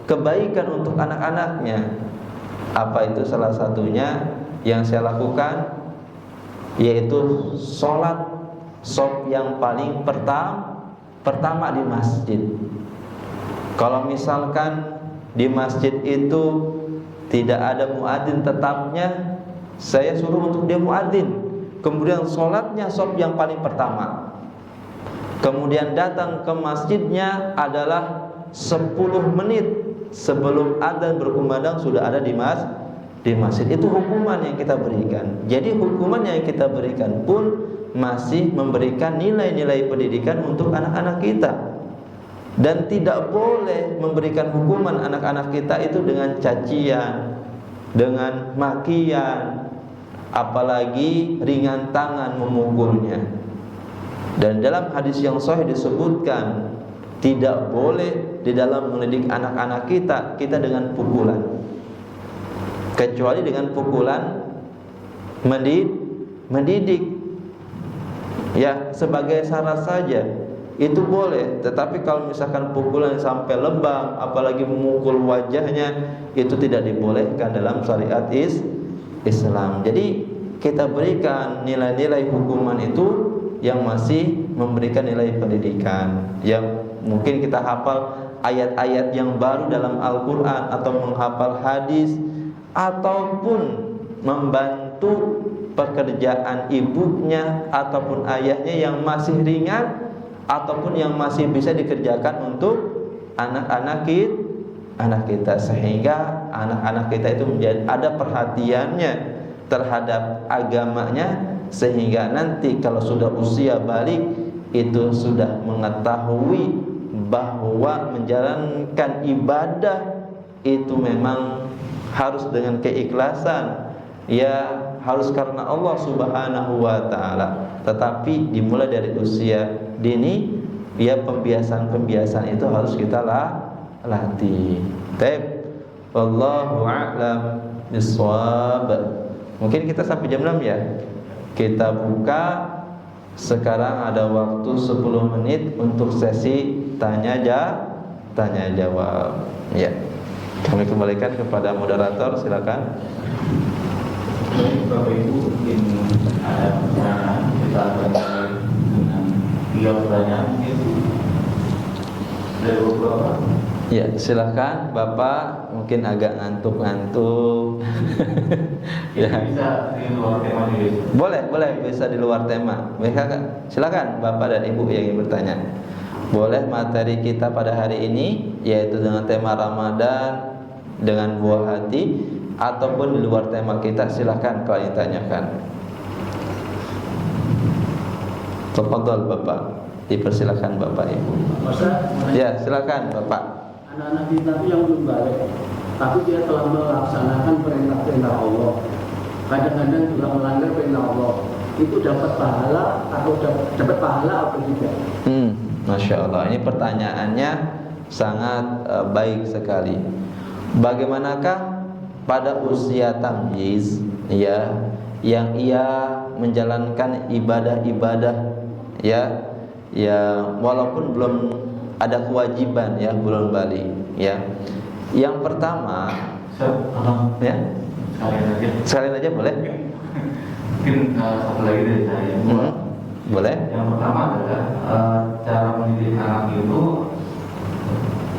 kebaikan untuk anak-anaknya. Apa itu? Salah satunya yang saya lakukan yaitu sholat shaf yang paling pertama di masjid. Kalau misalkan di masjid itu tidak ada muadzin tetapnya, saya suruh untuk dia muadzin. Kemudian sholatnya shaf yang paling pertama. Kemudian datang ke masjidnya adalah 10 menit sebelum adzan berkumandang sudah ada di masjid. Itu hukuman yang kita berikan. Jadi hukuman yang kita berikan pun masih memberikan nilai-nilai pendidikan untuk anak-anak kita. Dan tidak boleh memberikan hukuman anak-anak kita itu dengan cacian, dengan makian, apalagi ringan tangan memukulnya. Dan dalam hadis yang sahih disebutkan tidak boleh di dalam mendidik anak-anak kita dengan pukulan, kecuali dengan pukulan mendidik. Ya, sebagai syarat saja itu boleh. Tetapi kalau misalkan pukulan sampai lebam, apalagi memukul wajahnya, itu tidak dibolehkan dalam syariat Islam. Jadi kita berikan nilai-nilai hukuman itu yang masih memberikan nilai pendidikan. Yang mungkin kita hafal ayat-ayat yang baru dalam Al-Quran, atau menghafal hadis, ataupun membantu pekerjaan ibunya ataupun ayahnya yang masih ringan ataupun yang masih bisa dikerjakan untuk anak-anak kita, sehingga anak-anak kita itu menjadi ada perhatiannya terhadap agamanya, sehingga nanti kalau sudah usia balik itu sudah mengetahui bahwa menjalankan ibadah itu memang harus dengan keikhlasan, ya, harus karena Allah Subhanahu wa taala. Tetapi dimulai dari usia dini, ya, pembiasaan itu harus kita latih. Baik. Wallahu a'lam bishawab. Mungkin kita sampai jam 6 ya. Kita buka sekarang, ada waktu 10 menit untuk sesi tanya jawab. Ya. Kami kembalikan kepada moderator, silakan. Bapak Ibu, mungkin ada pertanyaan, kita akan mulai dengan 3 pertanyaan mungkin dari beberapa. Ya, silahkan Bapak, mungkin agak ngantuk-ngantuk. Ya, Ya. bisa di luar tema juga. Boleh bisa di luar tema. Silakan Bapak dan Ibu yang ingin bertanya. Boleh materi kita pada hari ini yaitu dengan tema Ramadan dengan buah hati, ataupun di luar tema kita, silakan kalau ingin tanyakan. Tafadhol Bapak, dipersilakan Bapak Ibu. Masa Ya, silakan Bapak. anak-anak kita itu yang belum balik, tapi dia telah melaksanakan perintah-perintah Allah. Kadang-kadang juga melanggar perintah Allah. Itu dapat pahala atau dapat pahala atau tidak? Masya Allah, ini pertanyaannya sangat baik sekali. Bagaimanakah pada usia tamyiz, ya, yang ia menjalankan ibadah-ibadah, ya, walaupun belum ada kewajiban, ya, belum balik, ya. Yang pertama, ya, sekalian aja boleh. Mungkin satu lagi dari saya. Boleh. Yang pertama adalah cara mendidik anak itu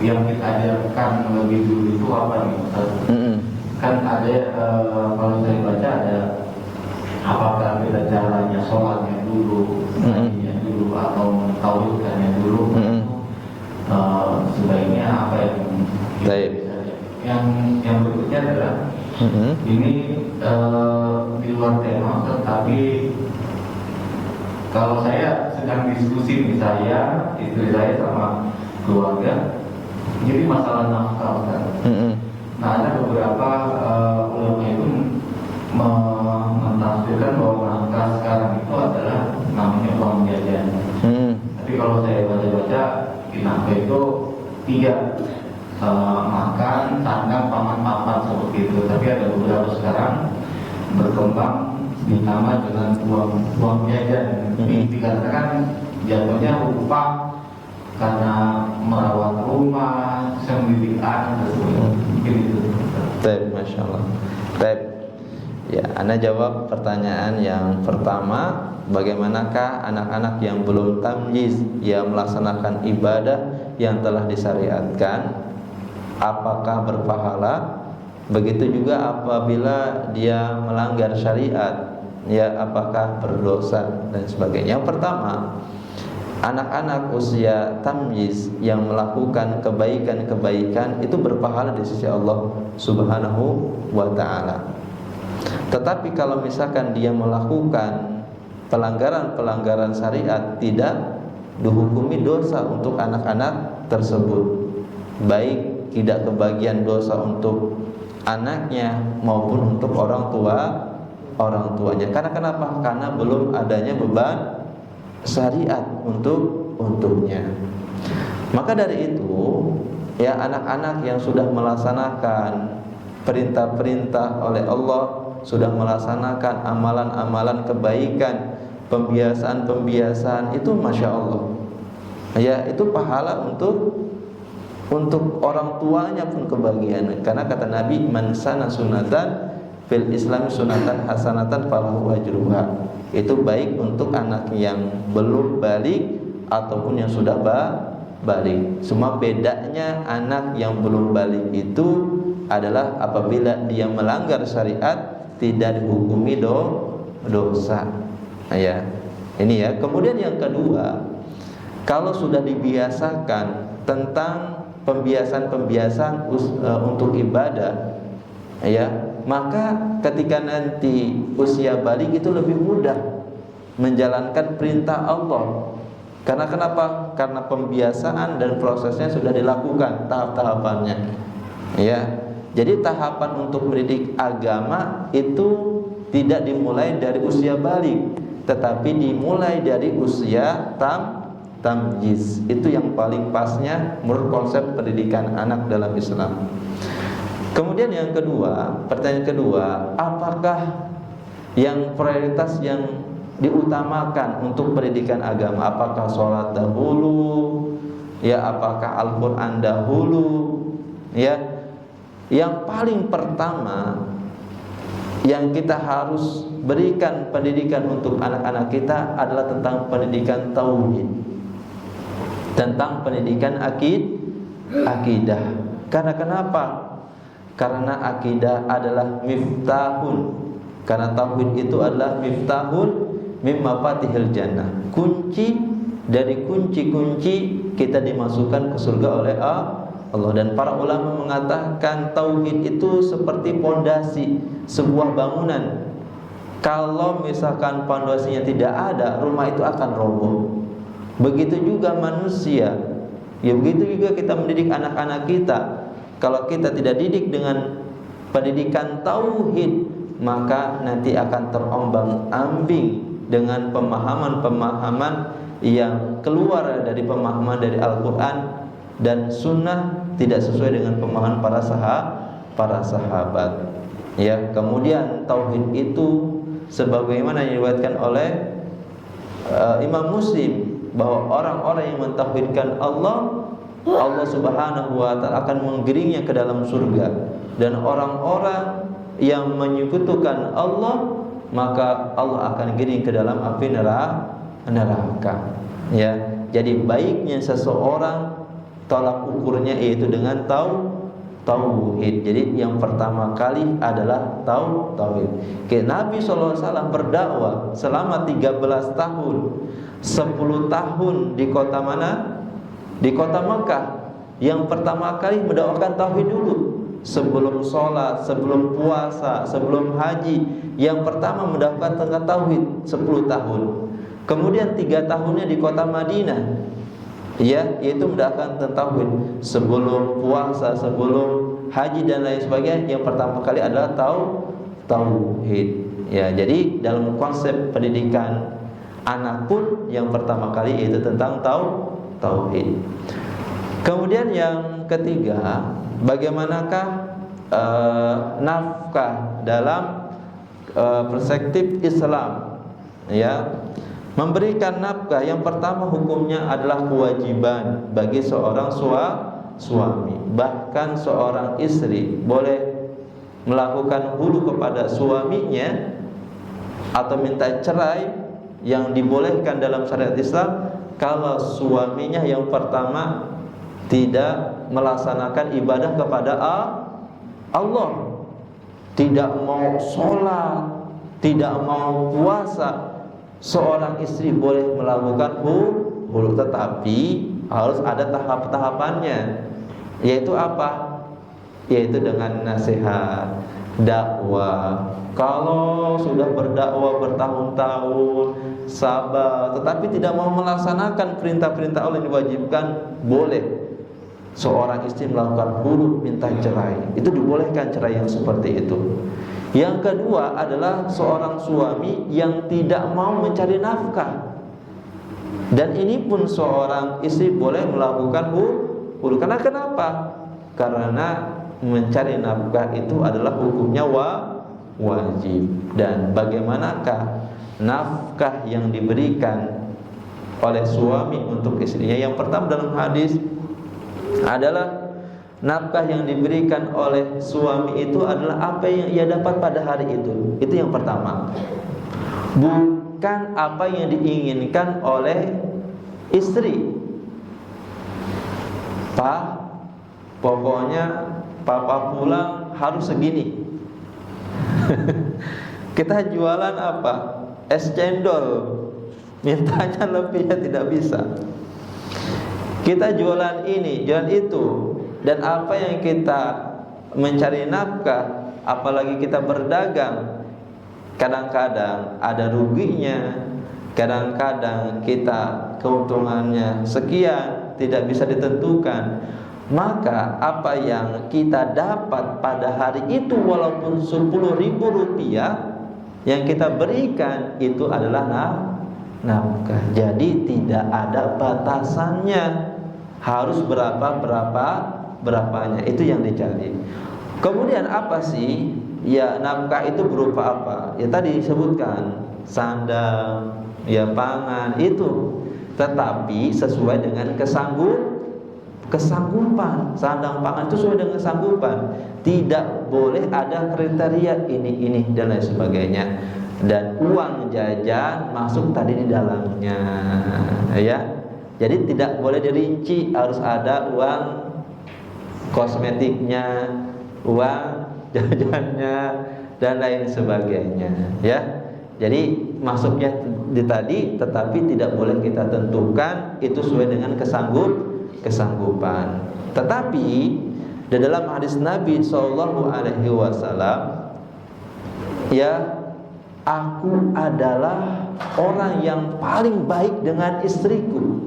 yang kita ajarkan lebih dulu itu apa nih? Kan ada kalau saya baca ada apakah beda caranya sholatnya dulu, ngajinya dulu, atau tauhidnya dulu. Sebaiknya apa yang Baik. yang berikutnya adalah ini di luar tema, tetapi kalau saya sedang diskusi nih, saya, istri saya sama keluarga, jadi masalah nafkah kan. Nah, ada beberapa ulama itu mentafsirkan bahwa nafkah sekarang itu adalah namanya uang jajan. Tapi kalau saya baca-baca, nafkah itu 3, makan, sandang, paman, seperti itu. Tapi ada beberapa sekarang berkembang ditambah dengan uang jajan. Ini dikatakan jatuhnya upah karena merawat rumah, mendidik anak, mungkin itu. Baik, Masya Allah. Baik. Ya, Anda jawab pertanyaan yang pertama, bagaimanakah anak-anak yang belum tamyiz, yang melaksanakan ibadah yang telah disyariatkan, apakah berpahala? Begitu juga apabila dia melanggar syariat, ya, apakah berdosa dan sebagainya. Yang pertama, anak-anak usia tamyiz yang melakukan kebaikan-kebaikan itu berpahala di sisi Allah Subhanahu wa ta'ala. Tetapi kalau misalkan dia melakukan pelanggaran-pelanggaran syariat, tidak dihukumi dosa untuk anak-anak tersebut, baik tidak kebagian dosa untuk anaknya maupun untuk orang tuanya. Karena kenapa? Karena belum adanya beban syariat untuknya. Maka dari itu, ya, anak-anak yang sudah melaksanakan perintah-perintah oleh Allah, sudah melaksanakan amalan-amalan kebaikan, pembiasaan-pembiasaan, itu Masya Allah, ya, itu pahala untuk orang tuanya pun kebagian. Karena kata Nabi, man sana sunatan fil Islam sunatan hasanatan falahu ajruha. Itu baik untuk anak yang belum balik ataupun yang sudah balik. Semua bedanya anak yang belum balik itu adalah apabila dia melanggar syariat, tidak dihukumi dosa. Ya, ini ya. Kemudian yang kedua, kalau sudah dibiasakan tentang pembiasaan-pembiasaan untuk ibadah, ya, maka ketika nanti usia balik itu lebih mudah menjalankan perintah Allah. Karena kenapa? Karena pembiasaan dan prosesnya sudah dilakukan, tahap-tahapannya. Ya. Jadi tahapan untuk mendidik agama itu tidak dimulai dari usia balik, tetapi dimulai dari usia tamyiz. Itu yang paling pasnya menurut konsep pendidikan anak dalam Islam. Kemudian yang kedua, pertanyaan kedua, apakah yang prioritas yang diutamakan untuk pendidikan agama? Apakah sholat dahulu, ya, apakah Al-Quran dahulu, ya? Yang paling pertama yang kita harus berikan pendidikan untuk anak-anak kita adalah tentang pendidikan tauhid, tentang pendidikan akidah. Karena kenapa? Karena akidah adalah miftahun. Karena tauhid itu adalah miftahun mim mafatihil jannah. Kunci dari kunci-kunci kita dimasukkan ke surga oleh Allah. Dan para ulama mengatakan tauhid itu seperti pondasi sebuah bangunan. Kalau misalkan pondasinya tidak ada, rumah itu akan roboh. Begitu juga manusia. Ya begitu juga kita mendidik anak-anak kita. Kalau kita tidak didik dengan pendidikan tauhid, maka nanti akan terombang-ambing dengan pemahaman-pemahaman yang keluar dari pemahaman dari Al-Quran dan Sunnah, tidak sesuai dengan pemahaman para sahabat. Ya, kemudian tauhid itu sebagaimana yang diriwayatkan oleh Imam Muslim, bahwa orang-orang yang mentauhidkan Allah Subhanahu wa ta'ala akan menggiringnya ke dalam surga. Dan orang-orang yang menyekutukan Allah, maka Allah akan giring ke dalam api neraka. Ya, jadi baiknya seseorang tolak ukurnya yaitu dengan tauhid. Jadi yang pertama kali adalah tauhid. Nabi SAW berdakwah selama 13 tahun, 10 tahun di kota mana? Di kota Mekah. Yang pertama kali mendakwakan tauhid dulu. Sebelum sholat, sebelum puasa, sebelum haji, yang pertama mendakwakan tentang tauhid 10 tahun. Kemudian 3 tahunnya di kota Madinah, ya, yaitu mendakwakan tentang tauhid. Sebelum puasa, sebelum haji dan lain sebagainya, yang pertama kali adalah tauhid. Ya, jadi dalam konsep pendidikan anak pun yang pertama kali yaitu tentang tauhid. Kemudian yang ketiga, bagaimanakah nafkah dalam perspektif Islam? Ya, memberikan nafkah yang pertama hukumnya adalah kewajiban bagi seorang suami. Bahkan seorang istri boleh melakukan hulu kepada suaminya atau minta cerai, yang dibolehkan dalam syariat Islam kalau suaminya yang pertama tidak melaksanakan ibadah kepada Allah, tidak mau sholat, tidak mau puasa. Seorang istri boleh melakukan hulu, tetapi harus ada tahap-tahapannya. Yaitu apa? Yaitu dengan nasihat, dakwah. Kalau sudah berdakwah bertahun-tahun, sabar, tetapi tidak mau melaksanakan perintah-perintah Allah yang diwajibkan, boleh seorang istri melakukan hulu, minta cerai. Itu dibolehkan cerai yang seperti itu. Yang kedua adalah seorang suami yang tidak mau mencari nafkah. Dan ini pun seorang istri boleh melakukan hulu. Karena kenapa? Karena mencari nafkah itu adalah hukumnya wajib. Dan bagaimanakah nafkah yang diberikan oleh suami untuk istrinya? Yang pertama dalam hadis adalah nafkah yang diberikan oleh suami itu adalah apa yang ia dapat pada hari itu. Itu yang pertama. Bukan apa yang diinginkan oleh istri. Pak, pokoknya papa pulang harus segini. Kita jualan apa? Es cendol. Mintanya lebihnya tidak bisa. Kita jualan ini, jualan itu. Dan apa yang kita mencari nafkah, apalagi kita berdagang, kadang-kadang ada ruginya, kadang-kadang kita keuntungannya sekian, tidak bisa ditentukan. Maka apa yang kita dapat pada hari itu, walaupun 10.000 rupiah, yang kita berikan itu adalah nafkah. Jadi tidak ada batasannya, harus berapanya, itu yang dicari. Kemudian apa sih? Ya, nafkah itu berupa apa? Ya tadi disebutkan sandang, ya pangan itu. Tetapi sesuai dengan kesanggupan. Sandang pangan itu sesuai dengan kesanggupan. Tidak boleh ada kriteria ini dan lain sebagainya. Dan uang jajan masuk tadi di dalamnya, ya. Jadi tidak boleh dirinci harus ada uang kosmetiknya, uang jajannya dan lain sebagainya, ya. Jadi masuknya di tadi, tetapi tidak boleh kita tentukan itu sesuai dengan kesanggupan. Tetapi di dalam hadis Nabi Shallallahu Alaihi Wasallam, ya, aku adalah orang yang paling baik dengan istriku.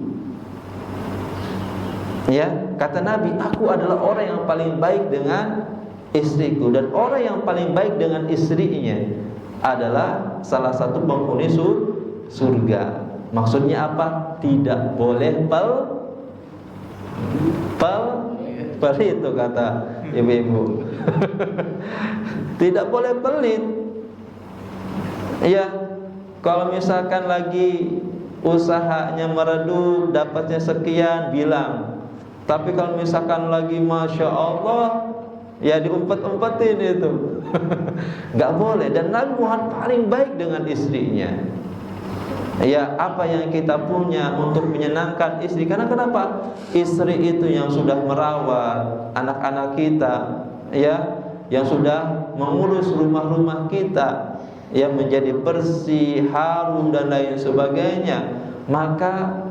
Ya, kata Nabi, aku adalah orang yang paling baik dengan istriku, dan orang yang paling baik dengan istrinya adalah salah satu penghuni surga. Maksudnya apa? Tidak boleh pelit itu kata ibu-ibu. Tidak boleh pelit. Ya, kalau misalkan lagi usahanya meredup, dapatnya sekian, bilang. Tapi kalau misalkan lagi Masya Allah, ya diumpet-umpetin itu. Nggak boleh. Dan Nabi Muhammad paling baik dengan istrinya. Ya, apa yang kita punya untuk menyenangkan istri. Karena kenapa? Istri itu yang sudah merawat anak-anak kita, ya, yang sudah mengurus rumah-rumah kita, yang menjadi bersih, harum dan lain sebagainya. Maka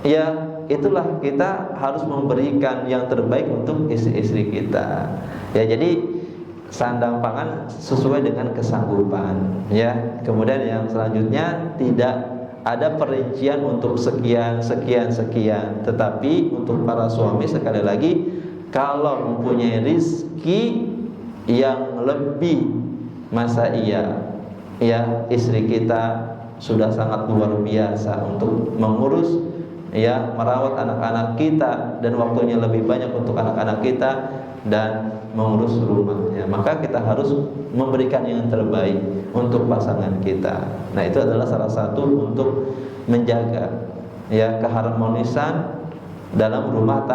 ya itulah kita harus memberikan yang terbaik untuk istri-istri kita. Ya, jadi sandang pangan sesuai dengan kesanggupan, ya. Kemudian yang selanjutnya, tidak ada perincian untuk sekian, tetapi untuk para suami sekali lagi, kalau mempunyai rizki yang lebih, masa iya, ya, istri kita sudah sangat luar biasa untuk mengurus, ya, merawat anak-anak kita, dan waktunya lebih banyak untuk anak-anak kita dan mengurus rumahnya, maka kita harus memberikan yang terbaik untuk pasangan kita. Nah, itu adalah salah satu untuk menjaga, ya, keharmonisan dalam rumah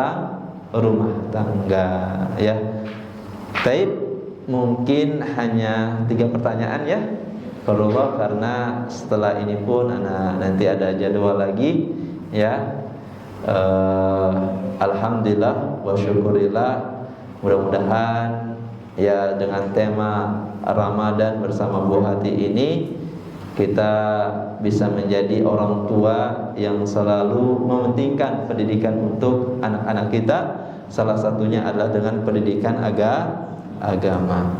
tangga, ya. Taib, mungkin hanya 3 pertanyaan, ya, kalau karena setelah ini pun nanti ada jadwal lagi, ya. Alhamdulillah wa syukurillah, mudah-mudahan ya dengan tema Ramadan bersama Bu Hati ini kita bisa menjadi orang tua yang selalu mementingkan pendidikan untuk anak-anak kita. Salah satunya adalah dengan pendidikan agama.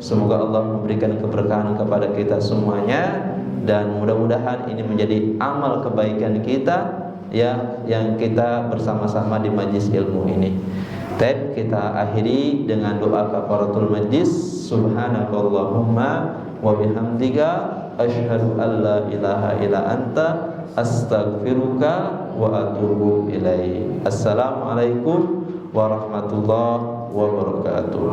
Semoga Allah memberikan keberkahan kepada kita semuanya, dan mudah-mudahan ini menjadi amal kebaikan kita, ya, yang kita bersama-sama di majlis ilmu ini. Kita akhiri dengan doa kafaratul majlis. Subhanakallahumma wa bihamdika asyhadu an la ilaha illa anta astaghfiruka wa atubu ilaik. Assalamualaikum warahmatullahi wabarakatuh.